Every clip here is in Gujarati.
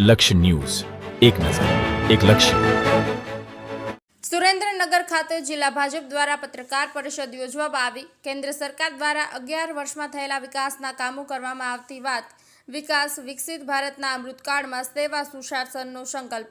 લક્ષ્ય ન્યૂઝ, એક નજર, એક લક્ષ્ય. સુરેન્દ્રનગર ખાતે જિલ્લા ભાજપ દ્વારા પત્રકાર પરિષદ યોજવામાં આવી. કેન્દ્ર સરકાર દ્વારા 11 વર્ષમાં થયેલા વિકાસના કામો કરવામાં આવતી વાત. વિકાસ વિકસિત ભારતના અમૃતકાળમાં સેવા સુશાસનનો સંકલ્પ.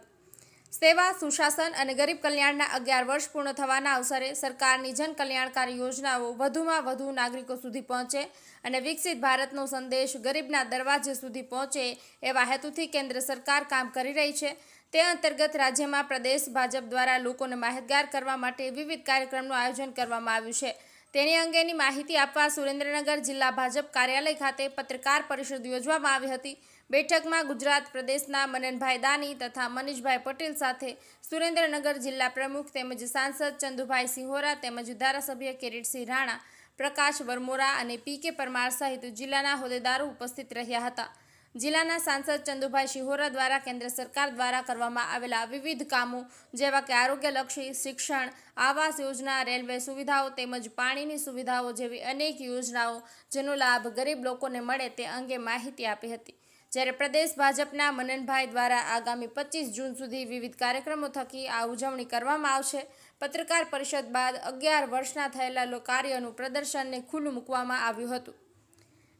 સેવા સુશાસન અને ગરીબ કલ્યાણના 11 વર્ષ પૂર્ણ થવાના અવસરે સરકારની જન કલ્યાણકારી યોજનાઓ વધુમાં વધુ નાગરિકો સુધી પહોંચે અને વિકસિત ભારતનો સંદેશ ગરીબના દરવાજે સુધી પહોંચે એવા હેતુથી કેન્દ્ર સરકાર કામ કરી રહી છે. તે અંતર્ગત રાજ્યમાં પ્રદેશ ભાજપ દ્વારા લોકોને માહિતગાર કરવા માટે વિવિધ કાર્યક્રમનું આયોજન કરવામાં આવ્યું છે. તેની અંગેની માહિતી આપવા સુરેન્દ્રનગર જિલ્લા ભાજપ કાર્યાલય ખાતે પત્રકાર પરિષદ યોજવામાં આવી હતી. બેઠકમાં ગુજરાત પ્રદેશના મનનભાઈ દાની તથા મનીષભાઈ પટેલ સાથે સુરેન્દ્રનગર જિલ્લા પ્રમુખ તેમજ સાંસદ ચંદુભાઈ સિંહોરા તેમજ ધારાસભ્ય કિરીટસિંહ રાણા, પ્રકાશ વરમોરા અને પી.કે. પરમાર સહિત જિલ્લાના હોદ્દેદારો ઉપસ્થિત રહ્યા હતા. જિલ્લાના સાંસદ ચંદુભાઈ સિંહોરા દ્વારા કેન્દ્ર સરકાર દ્વારા કરવામાં આવેલા વિવિધ કામો જેવા કે આરોગ્યલક્ષી, શિક્ષણ, આવાસ યોજના, રેલવે સુવિધાઓ તેમજ પાણીની સુવિધાઓ જેવી અનેક યોજનાઓ જેનો લાભ ગરીબ લોકોને મળે તે અંગે માહિતી આપી હતી. જ્યારે પ્રદેશ ભાજપના મનનભાઈ દ્વારા આગામી 25 જૂન સુધી વિવિધ કાર્યક્રમો થકી આ ઉજવણી કરવામાં આવશે. પત્રકાર પરિષદ બાદ 11 વર્ષના થયેલા કાર્યનું પ્રદર્શનને ખુલ્લું મૂકવામાં આવ્યું હતું.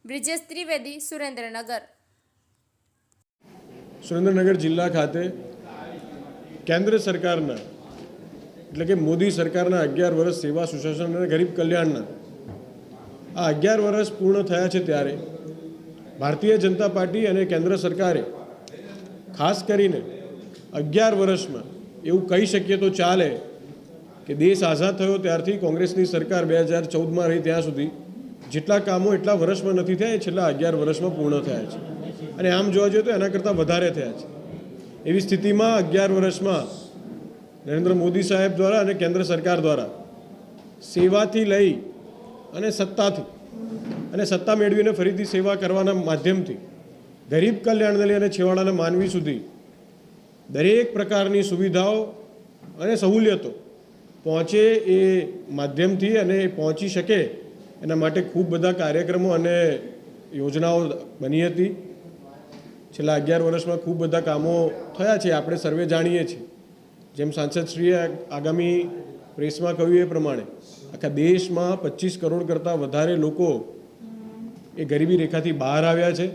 બ્રિજેશ ત્રિવેદી, સુરેન્દ્રનગર. સુરેન્દ્રનગર જિલ્લા ખાતે કેન્દ્ર સરકારના એટલે કે મોદી સરકારના 11 વર્ષ સેવા સુશાસન અને ગરીબ કલ્યાણના આ 11 વર્ષ પૂર્ણ થયા છે ત્યારે ભારતીય જનતા પાર્ટી અને કેન્દ્ર સરકારે ખાસ કરીને 11 વર્ષમાં એવું કહી શકીએ તો ચાલે કે દેશ આઝાદ થયો ત્યારથી કોંગ્રેસની સરકાર 2014માં રહી ત્યાં સુધી જેટલા કામો એટલા વર્ષમાં નથી થયા એ છેલ્લા 11 વર્ષમાં પૂર્ણ થયા છે. અને આમ જોવા જોઈએ તો એના કરતાં વધારે થયા છે. એવી સ્થિતિમાં 11 વર્ષમાં નરેન્દ્ર મોદી સાહેબ દ્વારા અને કેન્દ્ર સરકાર દ્વારા સેવાથી લઈ અને સત્તા મેળવીને ફરીથી સેવા કરવાના માધ્યમથી ગરીબ કલ્યાણને લઈ અને છેવાડાના માનવી સુધી દરેક પ્રકારની સુવિધાઓ અને સહુલિયતો પહોંચે એ માધ્યમથી અને પહોંચી શકે એના માટે ખૂબ બધા કાર્યક્રમો અને યોજનાઓ બની હતી. છેલ્લા 11 વર્ષમાં ખૂબ બધા કામો થયા છે, આપણે સર્વે જાણીએ છીએ. જેમ સાંસદશ્રીએ આગામી પ્રેસમાં કહ્યું એ પ્રમાણે આખા દેશમાં 25 કરોડ કરતાં વધારે લોકો એ ગરીબી રેખાથી બહાર આવ્યા છે.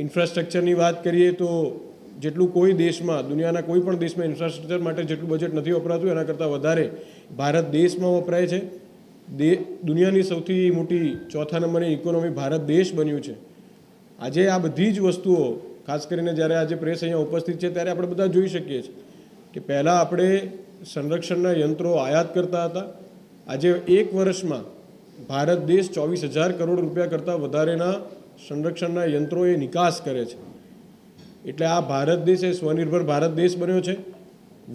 ઇન્ફ્રાસ્ટ્રક્ચરની વાત કરીએ તો જેટલું કોઈ દેશમાં, દુનિયાના કોઈ પણ દેશમાં ઇન્ફ્રાસ્ટ્રક્ચર માટે જેટલું બજેટ નથી વપરાતું એના કરતાં વધારે ભારત દેશમાં વપરાય છે. દુનિયાની સૌથી મોટી ચોથા નંબરની ઇકોનોમી ભારત દેશ બન્યું છે. આજે આ બધી જ વસ્તુઓ ખાસ કરીને જ્યારે આજે પ્રેસ અહીંયા ઉપસ્થિત છે ત્યારે આપણે બધા જોઈ શકીએ છીએ કે પહેલાં આપણે સંરક્ષણના યંત્રો આયાત કરતા હતા. આજે એક વર્ષમાં ભારત દેશ 24,000 કરોડ રૂપિયા કરતાં વધારેના સંરક્ષણના યંત્રોએ નિકાસ કરે છે. એટલે આ ભારત દેશ એ સ્વનિર્ભર ભારત દેશ બન્યો છે,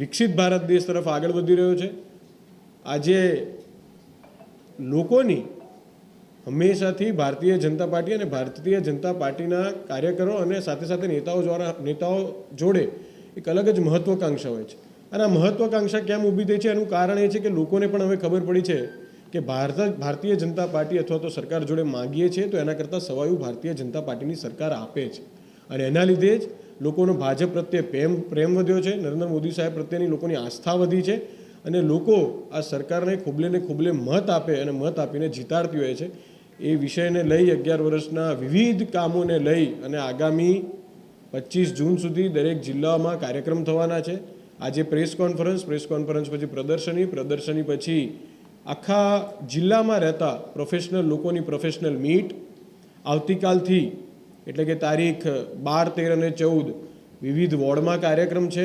વિકસિત ભારત દેશ તરફ આગળ વધી રહ્યો છે. આજે લોકોની હંમેશાથી ભારતીય જનતા પાર્ટી અને ભારતીય જનતા પાર્ટીના કાર્યકરો અને સાથે સાથે નેતાઓ જોડે એક અલગ જ મહત્વાકાંક્ષા હોય છે. અને આ મહત્વાકાંક્ષા કેમ ઊભી થઈ છે એનું કારણ એ છે કે લોકોને પણ હવે ખબર પડી છે કે ભારતીય જનતા પાર્ટી અથવા તો સરકાર જોડે માગીએ છીએ તો એના કરતાં સવાયું ભારતીય જનતા પાર્ટીની સરકાર આપે છે. અને એના લીધે જ લોકોનો ભાજપ પ્રત્યે પ્રેમ વધ્યો છે, નરેન્દ્ર મોદી સાહેબ પ્રત્યેની લોકોની આસ્થા વધી છે અને લોકો આ સરકારને ખુબલે મત આપે અને મત આપીને જીતાડતી હોય છે. એ વિષયને લઈ 11 વર્ષના વિવિધ કામોને લઈ અને આગામી 25 જૂન સુધી દરેક જિલ્લામાં કાર્યક્રમ થવાના છે. આજે પ્રેસ કોન્ફરન્સ પછી પ્રદર્શની પછી આખા જિલ્લામાં રહેતા પ્રોફેશનલ લોકોની પ્રોફેશનલ મીટ આવતીકાલથી એટલે કે તારીખ 12, 13 અને 14 વિવિધ વોર્ડમાં કાર્યક્રમ છે.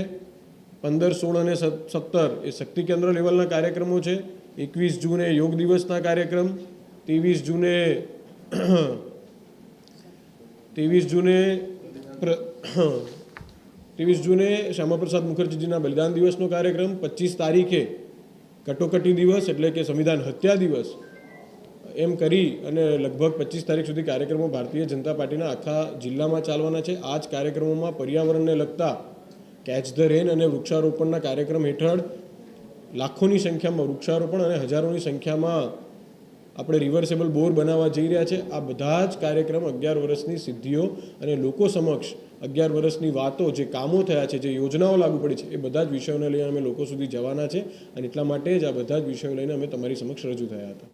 15, 16 અને 17 એ શક્તિ કેન્દ્ર લેવલના કાર્યક્રમો છે. 21 જૂને યોગ દિવસના કાર્યક્રમ, 23 જૂને શ્યામાપ્રસાદ મુખર્જીજીના બલિદાન દિવસનો કાર્યક્રમ, 25 તારીખે કટોકટી દિવસ એટલે કે સંવિધાન હત્યા દિવસ, એમ કરી અને લગભગ 25 તારીખ સુધી કાર્યક્રમો ભારતીય જનતા પાર્ટીના આખા જિલ્લામાં ચાલવાના છે. આ જ કાર્યક્રમોમાં પર્યાવરણને લગતા કેચ ધ રેન અને વૃક્ષારોપણના કાર્યક્રમ હેઠળ લાખોની સંખ્યામાં વૃક્ષારોપણ અને હજારોની સંખ્યામાં આપણે રિવર્સેબલ બોર બનાવવા જઈ રહ્યા છે. આ બધા જ કાર્યક્રમ 11 વર્ષની સિદ્ધિઓ અને લોકો સમક્ષ 11 વર્ષની વાતો, જે કામો થયા છે, જે યોજનાઓ લાગુ પડી છે, એ બધા જ વિષયોને લઈને અમે લોકો સુધી જવાના છે અને એટલા માટે જ આ બધા જ વિષયો લઈને અમે તમારી સમક્ષ રજૂ થયા હતા.